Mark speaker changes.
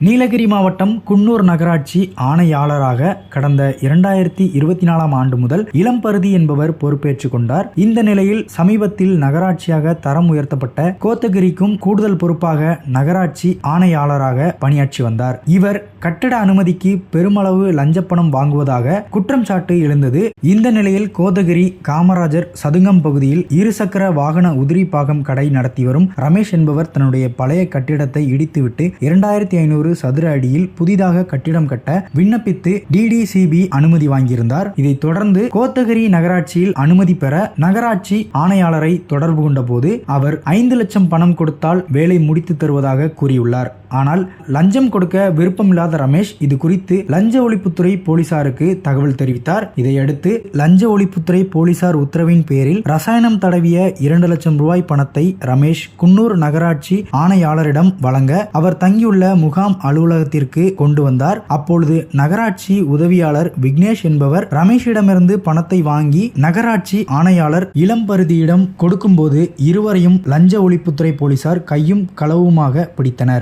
Speaker 1: நீலகிரி மாவட்டம் குன்னூர் நகராட்சி ஆணையாளராக கடந்த 2024ஆம் ஆண்டு முதல் இளம்பருதி என்பவர் பொறுப்பேற்றுக் கொண்டார். இந்த நிலையில் சமீபத்தில் நகராட்சியாக தரம் உயர்த்தப்பட்ட கோத்தகிரிக்கும் கூடுதல் பொறுப்பாக நகராட்சி ஆணையாளராக பணியாற்றி வந்தார். இவர் கட்டட அனுமதிக்கு பெருமளவு லஞ்சப்பணம் வாங்குவதாக குற்றம் சாட்டு எழுந்தது. இந்த நிலையில் கோத்தகிரி காமராஜர் சதுங்கம் பகுதியில் இருசக்கர வாகன உதிரி பாகம் கடை நடத்தி வரும் ரமேஷ் என்பவர் தன்னுடைய பழைய கட்டிடத்தை இடித்துவிட்டு 2500 சதுர அடியில் புதிதாக கட்டிடம் கட்ட விண்ணப்பித்து DDCB அனுமதி வாங்கியிருந்தார். இதைத் தொடர்ந்து கோத்தகிரி நகராட்சியில் அனுமதி பெற நகராட்சி ஆணையாளரை தொடர்பு கொண்ட போது அவர் 5 லட்சம் பணம் கொடுத்தால் வேலை முடித்து தருவதாக கூறியுள்ளார். ஆனால் லஞ்சம் கொடுக்க விருப்பமில்லாத ரமேஷ் இது குறித்து லஞ்ச ஒழிப்புத்துறை போலீசாருக்கு தகவல் தெரிவித்தார். இதையடுத்து லஞ்ச ஒழிப்புத்துறை போலீசார் உத்தரவின் பேரில் ரசாயனம் தடவிய 2 லட்சம் ரூபாய் பணத்தை ரமேஷ் குன்னூர் நகராட்சி ஆணையாளரிடம் வழங்க அவர் தங்கியுள்ள முகாம் அலுவலகத்திற்கு கொண்டு வந்தார். அப்பொழுது நகராட்சி உதவியாளர் விக்னேஷ் என்பவர் ரமேஷிடமிருந்து பணத்தை வாங்கி நகராட்சி ஆணையாளர் இளம்பருதியிடம் கொடுக்கும்போது இருவரையும் லஞ்ச ஒழிப்புத்துறை போலீசார் கையும் களவுமாக பிடித்தனர்.